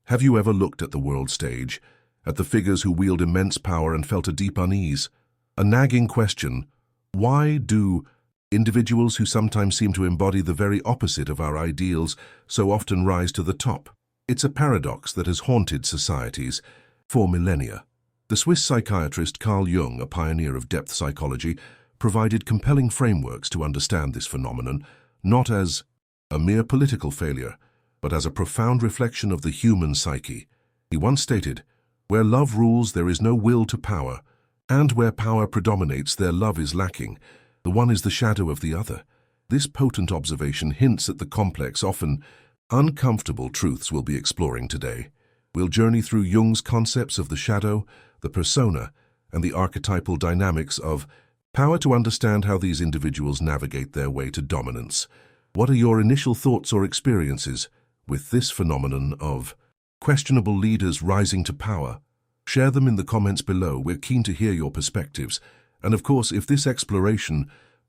Have you ever looked at the world stage, at the figures who wield immense power and felt a deep unease? A nagging question: why do individuals who sometimes seem to embody the very opposite of our ideals so often rise to the top? It's a paradox that has haunted societies for millennia. The Swiss psychiatrist Carl Jung, a pioneer of depth psychology, provided compelling frameworks to understand this phenomenon, not as a mere political failure, but as a profound reflection of the human psyche. He once stated, "Where love rules, there is no will to power, and where power predominates, there love is lacking. The one is the shadow of the other." This potent observation hints at the complex, often uncomfortable truths we'll be exploring today. We'll journey through Jung's concepts of the shadow, the persona, and the archetypal dynamics of power to understand how these individuals navigate their way to dominance. What are your initial thoughts or experiences with this phenomenon of questionable leaders rising to power? Share them in the comments below. We're keen to hear your perspectives. And of course, if this exploration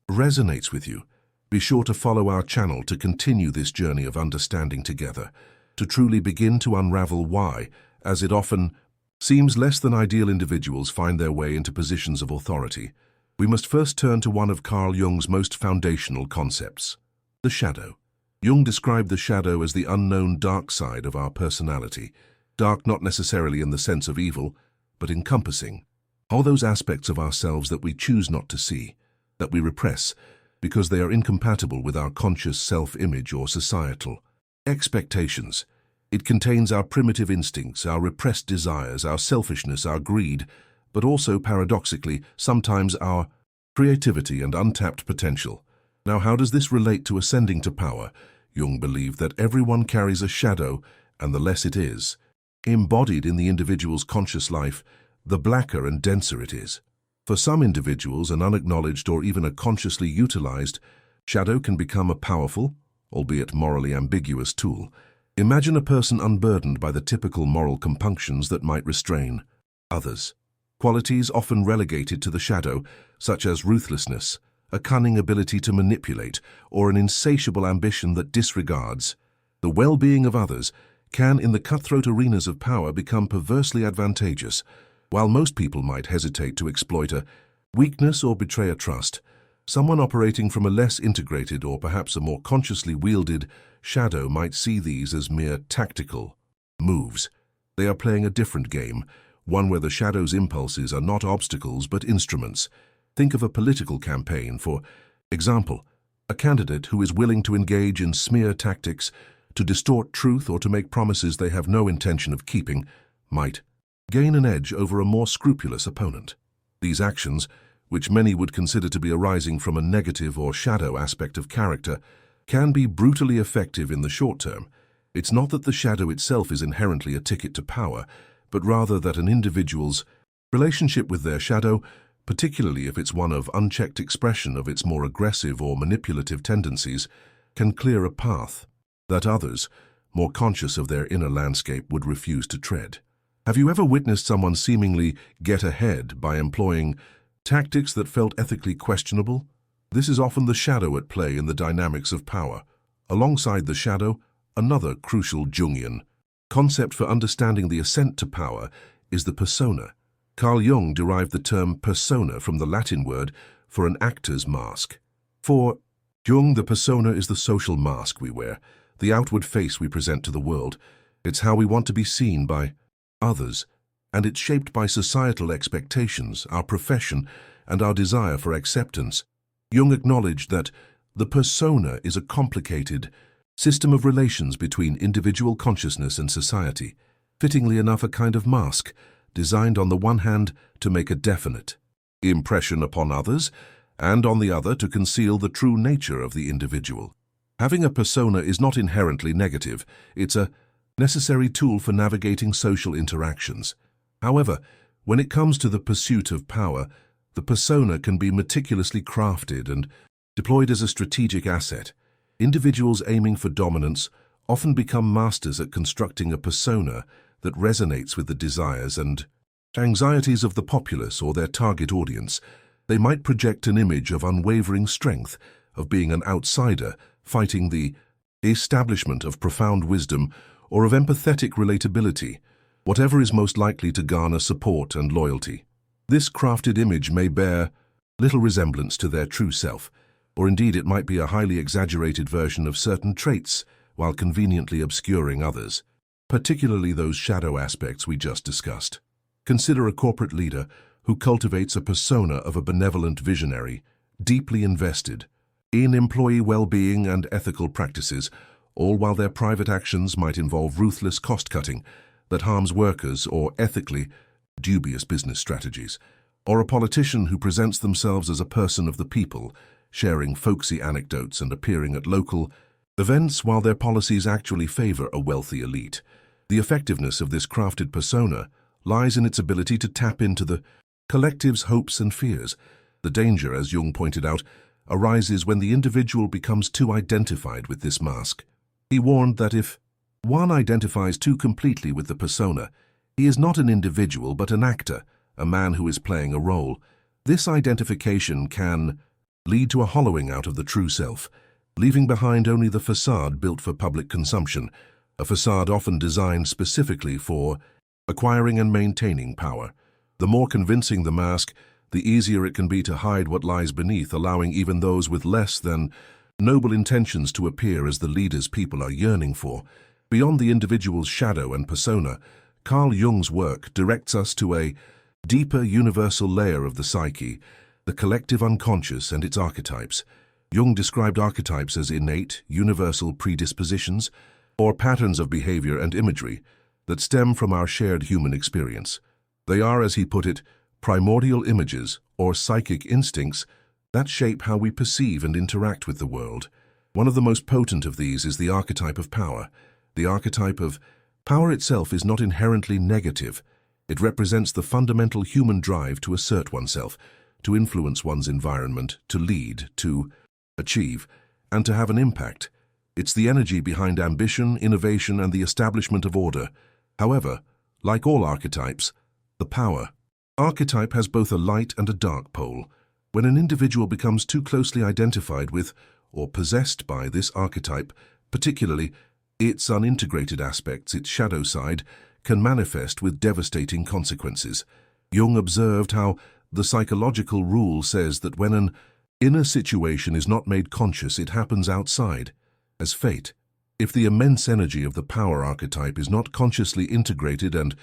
resonates with you, be sure to follow our channel to continue this journey of understanding together, to truly begin to unravel why, as it often seems, less than ideal individuals find their way into positions of authority. We must first turn to one of Carl Jung's most foundational concepts: the shadow. Jung described the shadow as the unknown dark side of our personality. Dark not necessarily in the sense of evil, but encompassing all those aspects of ourselves that we choose not to see, that we repress because they are incompatible with our conscious self-image or societal expectations. It contains our primitive instincts, our repressed desires, our selfishness, our greed, but also, paradoxically, sometimes our creativity and untapped potential. Now, how does this relate to ascending to power? Jung believed that everyone carries a shadow, and the less it is embodied in the individual's conscious life, the blacker and denser it is. For some individuals, an unacknowledged or even a consciously utilized shadow can become a powerful, albeit morally ambiguous tool. Imagine a person unburdened by the typical moral compunctions that might restrain others. Qualities often relegated to the shadow, such as ruthlessness, a cunning ability to manipulate, or an insatiable ambition that disregards the well-being of others, can, in the cutthroat arenas of power, become perversely advantageous. While most people might hesitate to exploit a weakness or betray a trust, someone operating from a less integrated or perhaps a more consciously wielded shadow might see these as mere tactical moves. They are playing a different game, one where the shadow's impulses are not obstacles but instruments. Think of a political campaign, for example. A candidate who is willing to engage in smear tactics, to distort truth or to make promises they have no intention of keeping, might gain an edge over a more scrupulous opponent. These actions, which many would consider to be arising from a negative or shadow aspect of character, can be brutally effective in the short term. It's not that the shadow itself is inherently a ticket to power, but rather that an individual's relationship with their shadow, particularly if it's one of unchecked expression of its more aggressive or manipulative tendencies, can clear a path that others, more conscious of their inner landscape, would refuse to tread. Have you ever witnessed someone seemingly get ahead by employing tactics that felt ethically questionable? This is often the shadow at play in the dynamics of power. Alongside the shadow, another crucial Jungian concept for understanding the ascent to power is the persona. Carl Jung derived the term persona from the Latin word for an actor's mask. For Jung, the persona is the social mask we wear, the outward face we present to the world. It's how we want to be seen by others, and it's shaped by societal expectations, our profession, and our desire for acceptance. Jung acknowledged that the persona is a complicated system of relations between individual consciousness and society, fittingly enough a kind of mask, designed on the one hand to make a definite impression upon others, and on the other to conceal the true nature of the individual. Having a persona is not inherently negative. It's a necessary tool for navigating social interactions. However, when it comes to the pursuit of power, the persona can be meticulously crafted and deployed as a strategic asset. Individuals aiming for dominance often become masters at constructing a persona that resonates with the desires and anxieties of the populace or their target audience. They might project an image of unwavering strength, of being an outsider, fighting the establishment, of profound wisdom, or of empathetic relatability, whatever is most likely to garner support and loyalty. This crafted image may bear little resemblance to their true self, or indeed it might be a highly exaggerated version of certain traits while conveniently obscuring others, particularly those shadow aspects we just discussed. Consider a corporate leader who cultivates a persona of a benevolent visionary, deeply invested in employee well-being and ethical practices, all while their private actions might involve ruthless cost-cutting that harms workers or ethically dubious business strategies. Or a politician who presents themselves as a person of the people, sharing folksy anecdotes and appearing at local events while their policies actually favor a wealthy elite. The effectiveness of this crafted persona lies in its ability to tap into the collective's hopes and fears. The danger, as Jung pointed out, arises when the individual becomes too identified with this mask. He warned that if one identifies too completely with the persona, he is not an individual but an actor, a man who is playing a role. This identification can lead to a hollowing out of the true self, leaving behind only the facade built for public consumption, a facade often designed specifically for acquiring and maintaining power. The more convincing the mask, the easier it can be to hide what lies beneath, allowing even those with less than noble intentions to appear as the leaders people are yearning for. Beyond the individual's shadow and persona, Carl Jung's work directs us to a deeper universal layer of the psyche, the collective unconscious and its archetypes. Jung described archetypes as innate, universal predispositions, or patterns of behavior and imagery that stem from our shared human experience. They are, as he put it, primordial images or psychic instincts that shape how we perceive and interact with the world. One of the most potent of these is the archetype of power. The archetype of power itself is not inherently negative. It represents the fundamental human drive to assert oneself, to influence one's environment, to lead, to achieve, and to have an impact. It's the energy behind ambition, innovation, and the establishment of order. However, like all archetypes, the power archetype has both a light and a dark pole. When an individual becomes too closely identified with or possessed by this archetype, particularly its unintegrated aspects, its shadow side, can manifest with devastating consequences. Jung observed how the psychological rule says that when an inner situation is not made conscious, it happens outside, as fate. If the immense energy of the power archetype is not consciously integrated and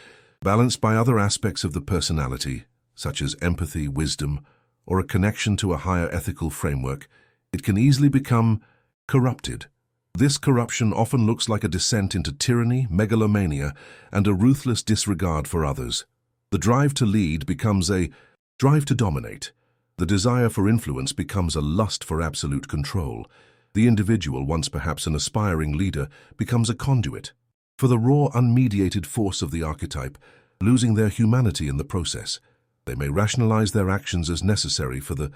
balanced by other aspects of the personality, such as empathy, wisdom, or a connection to a higher ethical framework, it can easily become corrupted. This corruption often looks like a descent into tyranny, megalomania, and a ruthless disregard for others. The drive to lead becomes a drive to dominate. The desire for influence becomes a lust for absolute control. The individual, once perhaps an aspiring leader, becomes a conduit for the raw, unmediated force of the archetype, losing their humanity in the process. They may rationalize their actions as necessary for the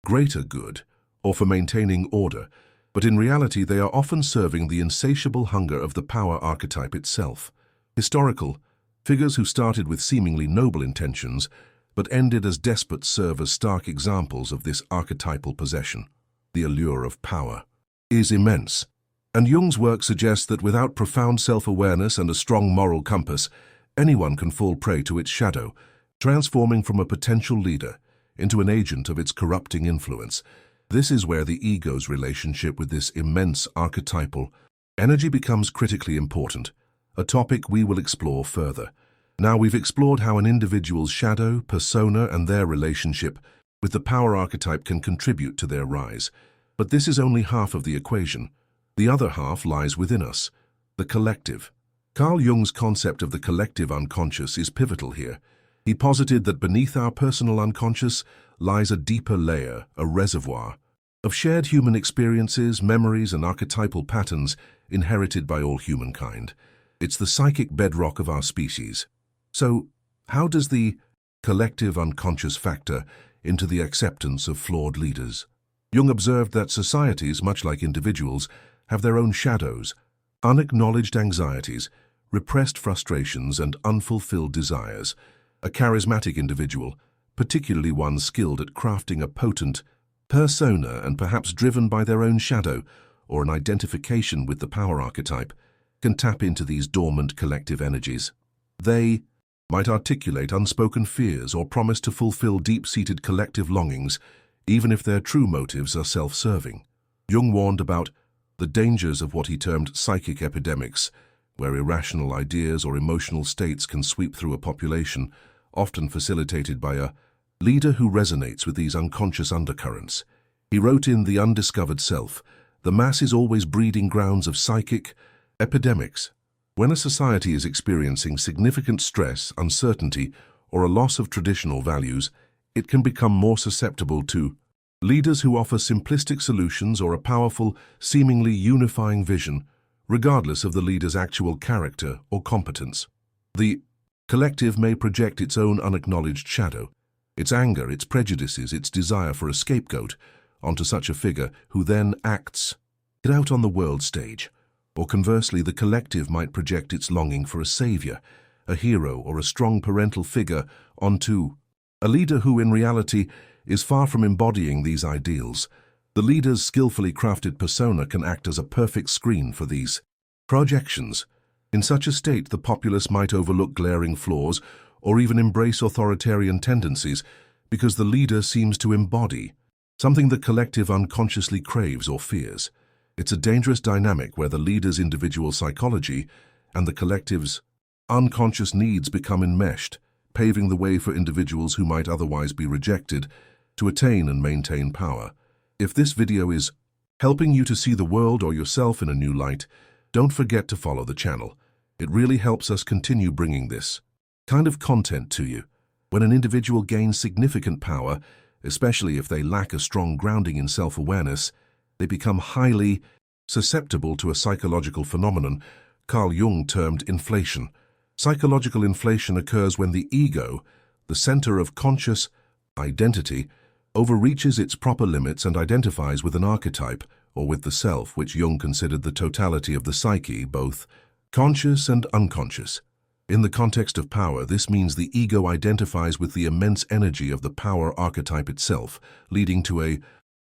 greater good or for maintaining order, but in reality they are often serving the insatiable hunger of the power archetype itself. Historical figures who started with seemingly noble intentions but ended as despots serve as stark examples of this archetypal possession. The allure of power is immense, and Jung's work suggests that without profound self-awareness and a strong moral compass, anyone can fall prey to its shadow, transforming from a potential leader into an agent of its corrupting influence. This is where the ego's relationship with this immense archetypal energy becomes critically important, a topic we will explore further. Now we've explored how an individual's shadow, persona, and their relationship with the power archetype can contribute to their rise. But this is only half of the equation. The other half lies within us, the collective. Carl Jung's concept of the collective unconscious is pivotal here. He posited that beneath our personal unconscious lies a deeper layer, a reservoir, of shared human experiences, memories, and archetypal patterns inherited by all humankind. It's the psychic bedrock of our species. So, how does the collective unconscious factor into the acceptance of flawed leaders? Jung observed that societies, much like individuals, have their own shadows, unacknowledged anxieties, repressed frustrations, and unfulfilled desires. A charismatic individual, particularly one skilled at crafting a potent persona and perhaps driven by their own shadow or an identification with the power archetype, can tap into these dormant collective energies. They might articulate unspoken fears or promise to fulfill deep-seated collective longings, even if their true motives are self-serving. Jung warned about the dangers of what he termed psychic epidemics, where irrational ideas or emotional states can sweep through a population, often facilitated by a leader who resonates with these unconscious undercurrents. He wrote in The Undiscovered Self, "The mass is always breeding grounds of psychic epidemics." When a society is experiencing significant stress, uncertainty, or a loss of traditional values, it can become more susceptible to leaders who offer simplistic solutions or a powerful, seemingly unifying vision, regardless of the leader's actual character or competence. The collective may project its own unacknowledged shadow, its anger, its prejudices, its desire for a scapegoat, onto such a figure who then acts it out on the world stage. Or conversely, the collective might project its longing for a savior, a hero, or a strong parental figure onto a leader who, in reality, is far from embodying these ideals. The leader's skillfully crafted persona can act as a perfect screen for these projections. In such a state, the populace might overlook glaring flaws or even embrace authoritarian tendencies because the leader seems to embody something the collective unconsciously craves or fears. It's a dangerous dynamic where the leader's individual psychology and the collective's unconscious needs become enmeshed, paving the way for individuals who might otherwise be rejected to attain and maintain power. If this video is helping you to see the world or yourself in a new light, don't forget to follow the channel. It really helps us continue bringing this kind of content to you. When an individual gains significant power, especially if they lack a strong grounding in self-awareness, they become highly susceptible to a psychological phenomenon Carl Jung termed inflation. Psychological inflation occurs when the ego, the center of conscious identity, overreaches its proper limits and identifies with an archetype, or with the self, which Jung considered the totality of the psyche, both conscious and unconscious. In the context of power, this means the ego identifies with the immense energy of the power archetype itself, leading to a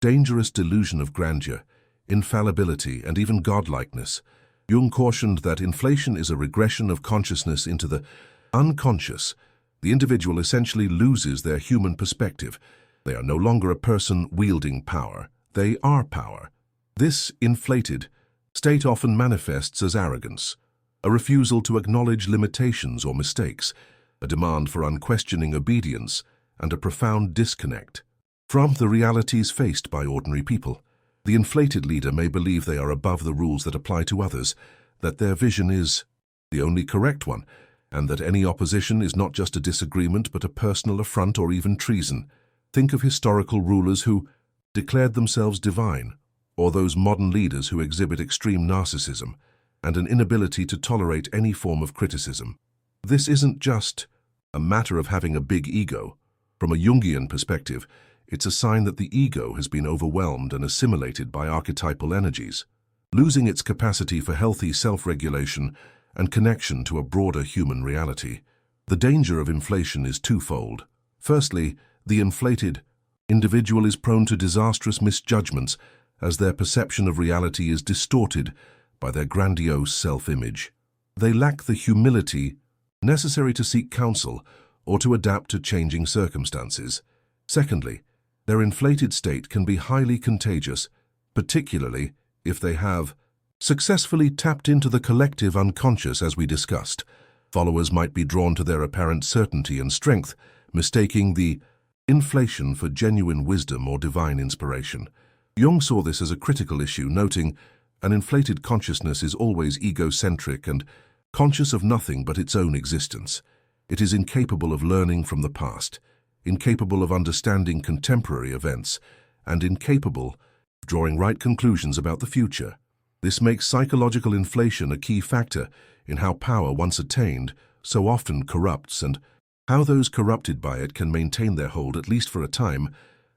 dangerous delusion of grandeur, infallibility, and even godlikeness. Jung cautioned that inflation is a regression of consciousness into the unconscious. The individual essentially loses their human perspective. They are no longer a person wielding power. They are power. This inflated state often manifests as arrogance, a refusal to acknowledge limitations or mistakes, a demand for unquestioning obedience, and a profound disconnect from the realities faced by ordinary people. The inflated leader may believe they are above the rules that apply to others, that their vision is the only correct one, and that any opposition is not just a disagreement but a personal affront or even treason. Think of historical rulers who declared themselves divine, or those modern leaders who exhibit extreme narcissism and an inability to tolerate any form of criticism. This isn't just a matter of having a big ego. From a Jungian perspective, it's a sign that the ego has been overwhelmed and assimilated by archetypal energies, losing its capacity for healthy self-regulation and connection to a broader human reality. The danger of inflation is twofold. Firstly, the inflated individual is prone to disastrous misjudgments as their perception of reality is distorted by their grandiose self-image. They lack the humility necessary to seek counsel or to adapt to changing circumstances. Secondly, their inflated state can be highly contagious, particularly if they have successfully tapped into the collective unconscious, as we discussed. Followers might be drawn to their apparent certainty and strength, mistaking the inflation for genuine wisdom or divine inspiration. Jung saw this as a critical issue, noting, "An inflated consciousness is always egocentric and conscious of nothing but its own existence. It is incapable of learning from the past, incapable of understanding contemporary events, and incapable of drawing right conclusions about the future." This makes psychological inflation a key factor in how power once attained so often corrupts, and how those corrupted by it can maintain their hold, at least for a time,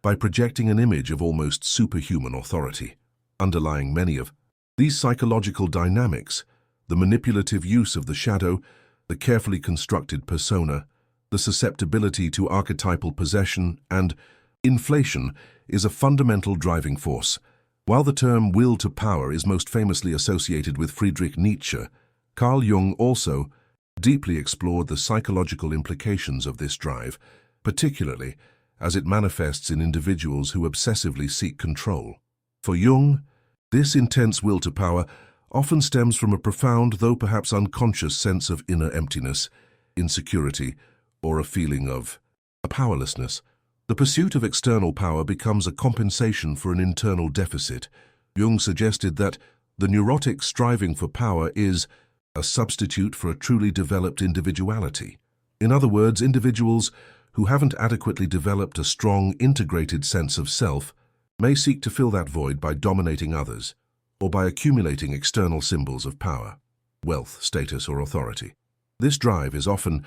by projecting an image of almost superhuman authority. Underlying many of these psychological dynamics, the manipulative use of the shadow, the carefully constructed persona, the susceptibility to archetypal possession, and inflation is a fundamental driving force. While the term will to power is most famously associated with Friedrich Nietzsche, Carl Jung also deeply explored the psychological implications of this drive, particularly as it manifests in individuals who obsessively seek control. For Jung, this intense will to power often stems from a profound, though perhaps unconscious, sense of inner emptiness, insecurity, or a feeling of powerlessness. The pursuit of external power becomes a compensation for an internal deficit. Jung suggested that the neurotic striving for power is a substitute for a truly developed individuality. In other words, individuals who haven't adequately developed a strong, integrated sense of self may seek to fill that void by dominating others, or by accumulating external symbols of power, wealth, status, or authority. This drive is often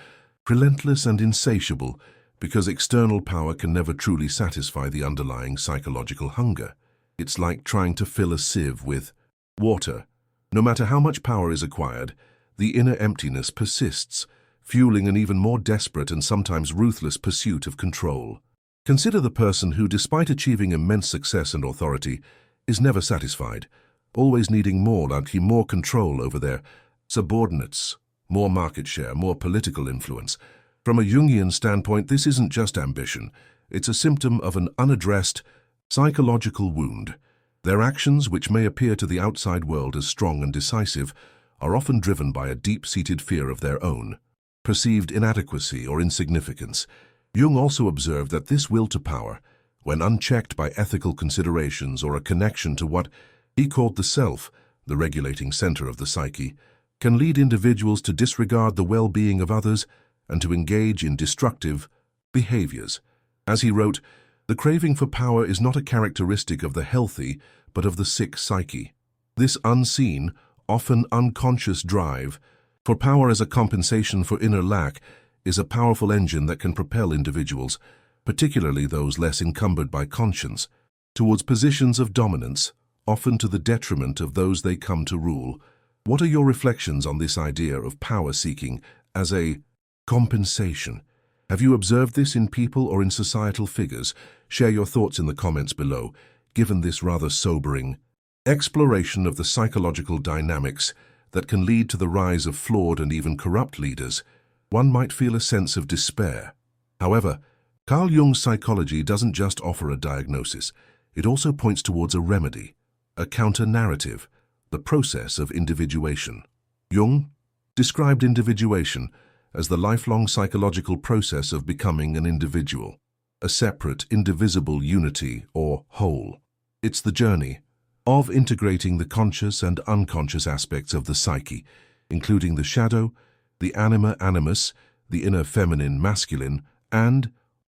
relentless and insatiable because external power can never truly satisfy the underlying psychological hunger. It's like trying to fill a sieve with water. No matter how much power is acquired, the inner emptiness persists, fueling an even more desperate and sometimes ruthless pursuit of control. Consider the person who, despite achieving immense success and authority, is never satisfied, always needing more, like more control over their subordinates, more market share, more political influence. From a Jungian standpoint, this isn't just ambition. It's a symptom of an unaddressed psychological wound. Their actions, which may appear to the outside world as strong and decisive, are often driven by a deep-seated fear of their own perceived inadequacy or insignificance. Jung also observed that this will to power, when unchecked by ethical considerations or a connection to what he called the self, the regulating center of the psyche, can lead individuals to disregard the well-being of others and to engage in destructive behaviors. As he wrote, the craving for power is not a characteristic of the healthy, but of the sick psyche. This unseen, often unconscious drive for power as a compensation for inner lack is a powerful engine that can propel individuals, particularly those less encumbered by conscience, towards positions of dominance, often to the detriment of those they come to rule. What are your reflections on this idea of power-seeking as a compensation? Have you observed this in people or in societal figures? Share your thoughts in the comments below. Given this rather sobering exploration of the psychological dynamics that can lead to the rise of flawed and even corrupt leaders, one might feel a sense of despair. However, Carl Jung's psychology doesn't just offer a diagnosis. It also points towards a remedy, a counter-narrative, the process of individuation. Jung described individuation as the lifelong psychological process of becoming an individual, a separate, indivisible unity or whole. It's the journey of integrating the conscious and unconscious aspects of the psyche, including the shadow, the anima animus, the inner feminine masculine, and,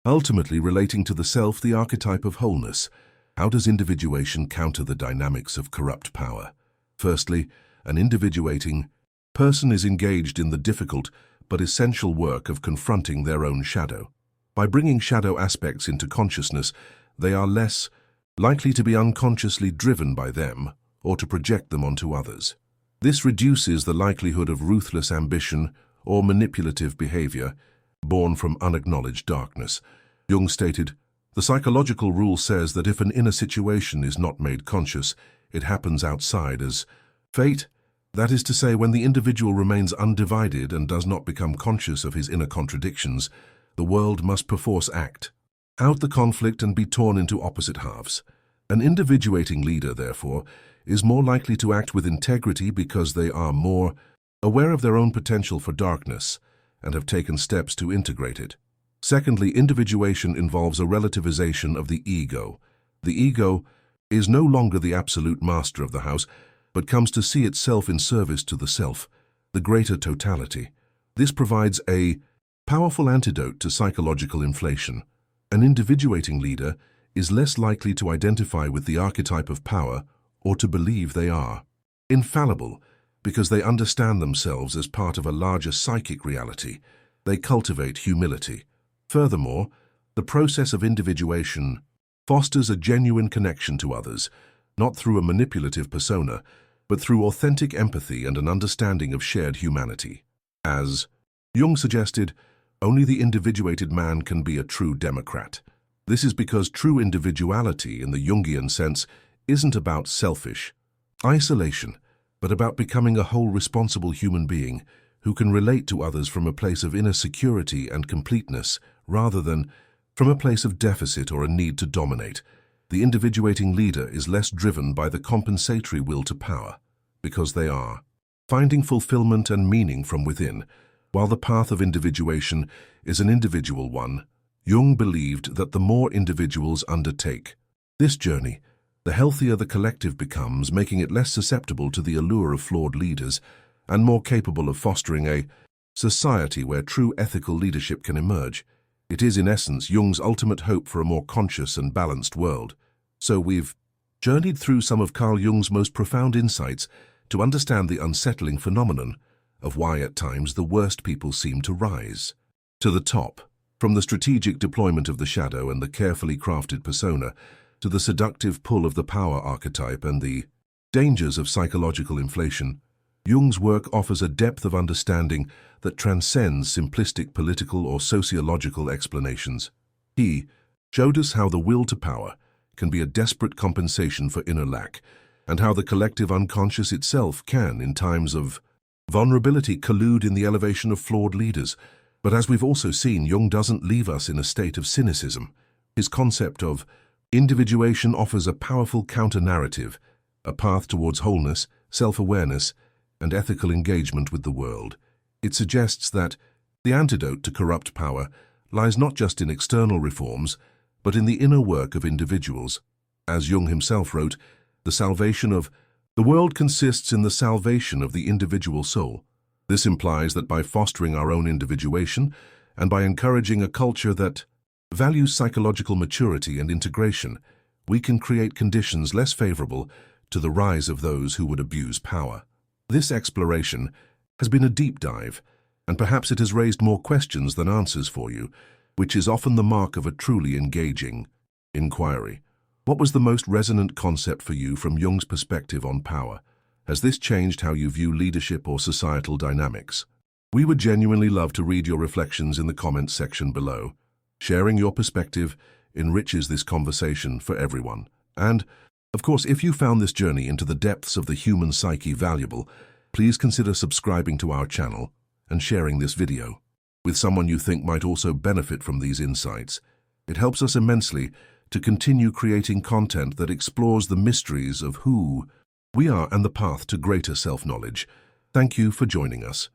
ultimately relating to the self, the archetype of wholeness. How does individuation counter the dynamics of corrupt power? Firstly, an individuating person is engaged in the difficult but essential work of confronting their own shadow. By bringing shadow aspects into consciousness, they are less likely to be unconsciously driven by them or to project them onto others. This reduces the likelihood of ruthless ambition or manipulative behavior born from unacknowledged darkness. Jung stated, "The psychological rule says that if an inner situation is not made conscious, it happens outside as fate. That is to say, when the individual remains undivided and does not become conscious of his inner contradictions, the world must perforce act out the conflict and be torn into opposite halves. An individuating leader, therefore, is more likely to act with integrity because they are more aware of their own potential for darkness and have taken steps to integrate it. Secondly, individuation involves a relativization of the ego. The ego is no longer the absolute master of the house, but comes to see itself in service to the self, the greater totality. This provides a powerful antidote to psychological inflation. An individuating leader is less likely to identify with the archetype of power or to believe they are infallible because they understand themselves as part of a larger psychic reality. They cultivate humility. Furthermore, the process of individuation fosters a genuine connection to others, not through a manipulative persona, but through authentic empathy and an understanding of shared humanity. As Jung suggested, only the individuated man can be a true democrat. This is because true individuality, in the Jungian sense, isn't about selfish isolation, but about becoming a whole responsible human being who can relate to others from a place of inner security and completeness rather than from a place of deficit or a need to dominate. The individuating leader is less driven by the compensatory will to power, because they are finding fulfillment and meaning from within, while the path of individuation is an individual one. Jung believed that the more individuals undertake this journey, the healthier the collective becomes, making it less susceptible to the allure of flawed leaders and more capable of fostering a society where true ethical leadership can emerge. It is, in essence, Jung's ultimate hope for a more conscious and balanced world. So we've journeyed through some of Carl Jung's most profound insights to understand the unsettling phenomenon of why at times the worst people seem to rise to the top, from the strategic deployment of the shadow and the carefully crafted persona to the seductive pull of the power archetype and the dangers of psychological inflation. Jung's work offers a depth of understanding that transcends simplistic political or sociological explanations. He showed us how the will to power can be a desperate compensation for inner lack, and how the collective unconscious itself can, in times of vulnerability, collude in the elevation of flawed leaders. But as we've also seen, Jung doesn't leave us in a state of cynicism. His concept of individuation offers a powerful counter-narrative, a path towards wholeness, self-awareness, and ethical engagement with the world. It suggests that the antidote to corrupt power lies not just in external reforms, but in the inner work of individuals. As Jung himself wrote, the salvation of the world consists in the salvation of the individual soul. This implies that by fostering our own individuation and by encouraging a culture that values psychological maturity and integration, we can create conditions less favorable to the rise of those who would abuse power. This exploration has been a deep dive, and perhaps it has raised more questions than answers for you, which is often the mark of a truly engaging inquiry. What was the most resonant concept for you from Jung's perspective on power? Has this changed how you view leadership or societal dynamics? We would genuinely love to read your reflections in the comments section below. Sharing your perspective enriches this conversation for everyone. And, of course, if you found this journey into the depths of the human psyche valuable, please consider subscribing to our channel and sharing this video with someone you think might also benefit from these insights. It helps us immensely to continue creating content that explores the mysteries of who we are and the path to greater self-knowledge. Thank you for joining us.